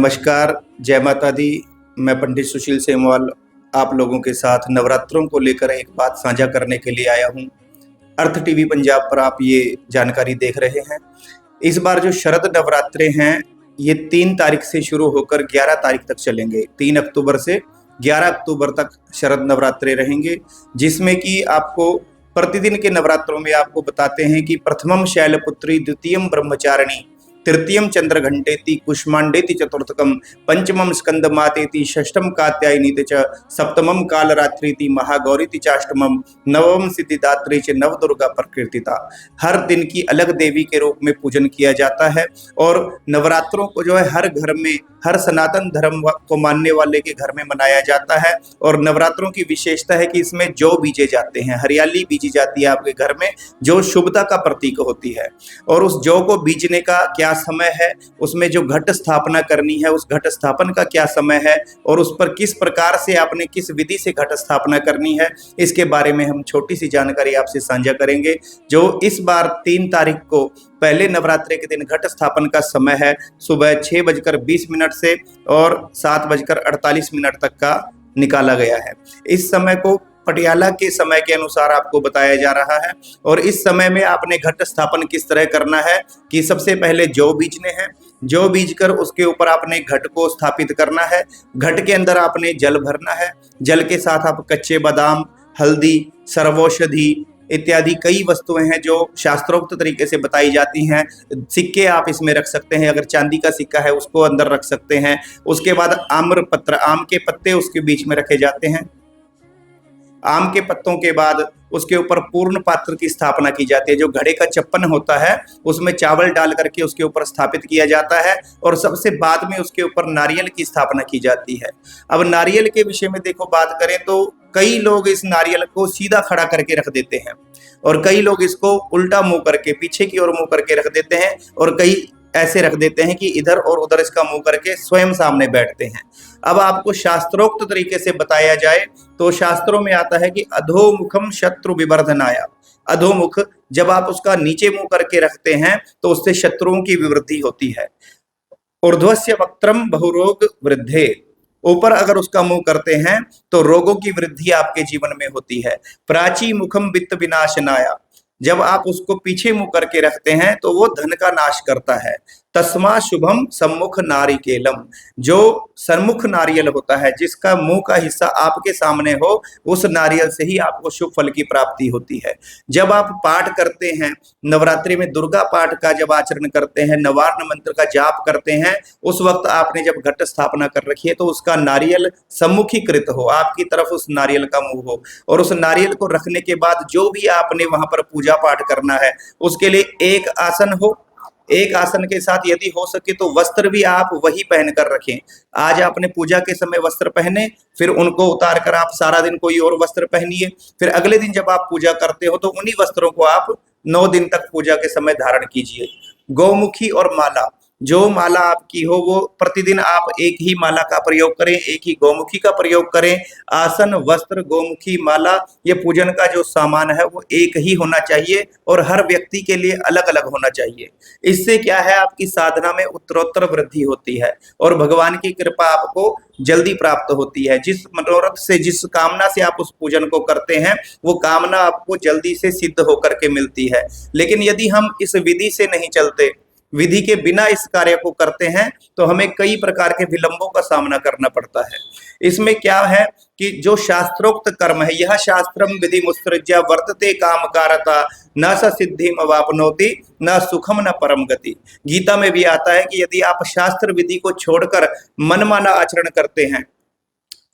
नमस्कार, जय माता दी। मैं पंडित सुशील सेमवाल आप लोगों के साथ नवरात्रों को लेकर एक बात साझा करने के लिए आया हूँ। अर्थ टीवी पंजाब पर आप ये जानकारी देख रहे हैं। इस बार जो शरद नवरात्रे हैं, ये 3 तारीख से शुरू होकर 11 तारीख तक चलेंगे। 3 अक्टूबर से 11 अक्टूबर तक शरद नवरात्रे रहेंगे, जिसमें कि आपको प्रतिदिन के नवरात्रों में आपको बताते हैं कि प्रथमम शैलपुत्री, द्वितीयम ब्रह्मचारिणी, तृतीयम चंद्रघंटेति, कुष्मांडेति चतुर्थकम, पंचमम स्कंदमातेति, षष्ठम कात्यायनीति च, सप्तमम कालरात्रीति, महागौरीति चाष्टमम, नवम सिद्धिदात्री च, नवदुर्गा प्रकृतिता। हर दिन की अलग देवी के रूप में पूजन किया जाता है और नवरात्रों को जो है हर घर में, हर सनातन धर्म को मानने वाले के घर में मनाया जाता है। और नवरात्रों की विशेषता है कि इसमें जौ बीजे जाते हैं, हरियाली बीजी जाती है आपके घर में, जो शुभता का प्रतीक होती है। और उस जौ को बीजने का क्या समय है, उसमें जो घट स्थापना करनी है उस घट स्थापन का क्या समय है, और उस पर किस प्रकार से आपने किस विधि से घट स्थापना करनी है, इसके बारे में हम छोटी सी जानकारी आपसे साझा करेंगे। जो इस बार 3 तारीख को पहले नवरात्रे के दिन घट स्थापन का समय है सुबह 6:20 से और 7:48 तक का निकाला गया है। इस समय को पटियाला के समय के अनुसार आपको बताया जा रहा है। और इस समय में आपने घट स्थापन किस तरह करना है कि सबसे पहले जौ बीजने हैं। जौ बीज कर उसके ऊपर आपने घट को स्थापित करना है। घट के अंदर आपने जल भरना है। जल के साथ आप कच्चे बादाम, हल्दी, सर्वौषधि इत्यादि कई वस्तुएं हैं जो शास्त्रोक्त तरीके से बताई जाती हैं। सिक्के आप इसमें रख सकते हैं, अगर चांदी का सिक्का है उसको अंदर रख सकते हैं। उसके बाद आम्र पत्र, आम के पत्ते उसके बीच में रखे जाते हैं। आम के पत्तों के बाद उसके ऊपर पूर्ण पात्र की स्थापना की जाती है। जो घड़े का चप्पन होता है उसमें चावल डाल करके उसके ऊपर स्थापित किया जाता है और सबसे बाद में उसके ऊपर नारियल की स्थापना की जाती है। अब नारियल के विषय में देखो बात करें तो कई लोग इस नारियल को सीधा खड़ा करके रख देते हैं और कई लोग इसको उल्टा मुंह करके, पीछे की ओर मुंह करके रख देते हैं, और कई ऐसे रख देते हैं कि इधर और उधर इसका मुंह करके स्वयं सामने बैठते हैं। अब आपको शास्त्रोक्त तरीके से बताया जाए तो शास्त्रों में आता है कि अधोमुखम शत्रु विवर्धनाया। अधोमुख जब आप उसका नीचे मुंह करके रखते हैं तो उससे शत्रुओं की विवृद्धि होती है। ऊर्ध्वस्य वक्त्रम बहुरोग वृद्धे, ऊपर अगर उसका मुंह करते हैं तो रोगों की वृद्धि आपके जीवन में होती है। प्राची मुखम वित्त विनाशनाया, जब आप उसको पीछे मुंह करके रखते हैं तो वो धन का नाश करता है। तस्मा शुभम सम्मुख नारिकेलम, जो सन्मुख नारियल होता है, जिसका मुंह का हिस्सा आपके सामने हो, उस नारियल से ही आपको शुभ फल की प्राप्ति होती है। जब आप पाठ करते हैं नवरात्रि में, दुर्गा पाठ का जब आचरण करते हैं, नवार्न मंत्र का जाप करते हैं, उस वक्त आपने जब घट स्थापना कर रखी है तो उसका नारियल सम्मुखीकृत हो, आपकी तरफ उस नारियल का मुंह हो। और उस नारियल को रखने के बाद जो भी आपने वहां पर पूजा पाठ करना है उसके लिए एक आसन हो। एक आसन के साथ यदि हो सके तो वस्त्र भी आप वही पहन कर रखें। आज आपने पूजा के समय वस्त्र पहने, फिर उनको उतार कर आप सारा दिन कोई और वस्त्र पहनिए। फिर अगले दिन जब आप पूजा करते हो तो उन्हीं वस्त्रों को आप 9 दिन तक पूजा के समय धारण कीजिए। गौमुखी और माला, जो माला आपकी हो वो प्रतिदिन आप एक ही माला का प्रयोग करें, एक ही गौमुखी का प्रयोग करें। आसन, वस्त्र, गौमुखी, माला, ये पूजन का जो सामान है वो एक ही होना चाहिए और हर व्यक्ति के लिए अलग अलग होना चाहिए। इससे क्या है, आपकी साधना में उत्तरोत्तर वृद्धि होती है और भगवान की कृपा आपको जल्दी प्राप्त होती है। जिस मनोरथ से, जिस कामना से आप उस पूजन को करते हैं वो कामना आपको जल्दी से सिद्ध होकर के मिलती है। लेकिन यदि हम इस विधि से नहीं चलते, विधि के बिना इस कार्य को करते हैं तो हमें कई प्रकार के विलंबों का सामना करना पड़ता है। इसमें क्या है कि जो शास्त्रोक्त कर्म है, यह शास्त्रम विधि मुत्सृज्य वर्तते काम कारता, न स सिद्धिम अवापनोति न सुखम न परम गति। गीता में भी आता है कि यदि आप शास्त्र विधि को छोड़कर मनमाना आचरण करते हैं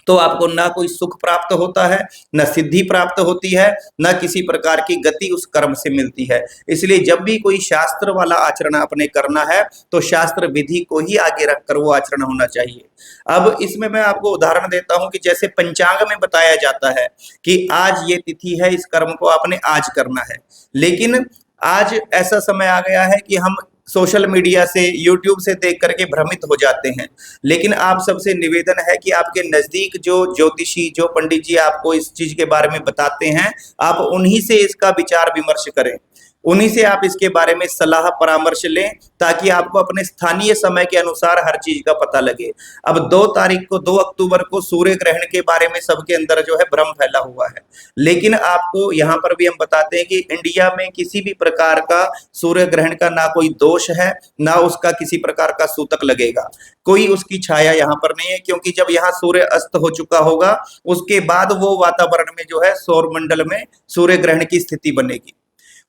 तो आपको ना कोई सुख प्राप्त होता है, न सिद्धि प्राप्त होती है, न किसी प्रकार की गति उस कर्म से मिलती है। इसलिए जब भी कोई शास्त्र वाला आचरण आपने करना है तो शास्त्र विधि को ही आगे रखकर वो आचरण होना चाहिए। अब इसमें मैं आपको उदाहरण देता हूं कि जैसे पंचांग में बताया जाता है कि आज ये तिथि है, इस कर्म को आपने आज करना है। लेकिन आज ऐसा समय आ गया है कि हम सोशल मीडिया से, यूट्यूब से देख करके भ्रमित हो जाते हैं। लेकिन आप सबसे निवेदन है कि आपके नजदीक जो ज्योतिषी, जो पंडित जी आपको इस चीज के बारे में बताते हैं, आप उन्हीं से इसका विचार विमर्श करें। उन्हीं से आप इसके बारे में सलाह परामर्श लें, ताकि आपको अपने स्थानीय समय के अनुसार हर चीज का पता लगे। अब 2 तारीख को 2 अक्टूबर को सूर्य ग्रहण के बारे में सबके अंदर जो है भ्रम फैला हुआ है, लेकिन आपको यहाँ पर भी हम बताते हैं कि इंडिया में किसी भी प्रकार का सूर्य ग्रहण का ना कोई दोष है, ना उसका किसी प्रकार का सूतक लगेगा, कोई उसकी छाया यहाँ पर नहीं है, क्योंकि जब यहाँ सूर्य अस्त हो चुका होगा उसके बाद वो वातावरण में जो है सौर मंडल में सूर्य ग्रहण की स्थिति बनेगी।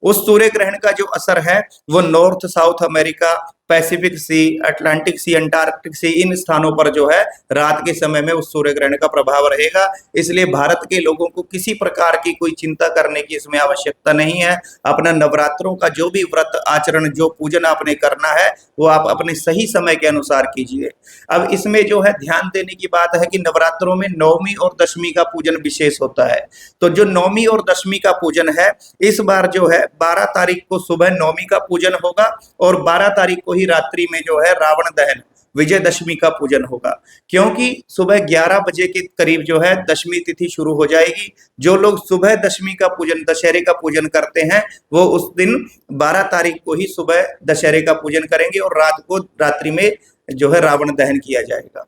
उस सूर्य ग्रहण का जो असर है वो north South America, Pacific sea, Atlantic sea, Antarctic sea, इन स्थानों पर जो है रात के समय में उस सूर्य ग्रहण का प्रभाव रहेगा। इसलिए भारत के लोगों को किसी प्रकार की कोई चिंता करने की इसमें आवश्यकता नहीं है। अपना नवरात्रों का जो भी व्रत आचरण, जो पूजन आपने करना है, वो आप अपने सही समय के अनुसार कीजिए। अब इसमें जो है ध्यान देने की बात है कि नवरात्रों में नवमी और दशमी का पूजन विशेष होता है। तो जो नवमी और दशमी का पूजन है, इस बार जो है 12 तारीख को सुबह नवमी का पूजन होगा और 12 तारीख को ही रात्रि में जो है रावण दहन, विजयदशमी का पूजन होगा, क्योंकि सुबह 11 बजे के करीब जो है दशमी तिथि शुरू हो जाएगी। जो लोग सुबह दशमी का पूजन, दशहरे का पूजन करते हैं, वो उस दिन 12 तारीख को ही सुबह दशहरे का पूजन करेंगे और रात को, रात्रि में जो है रावण दहन किया जाएगा।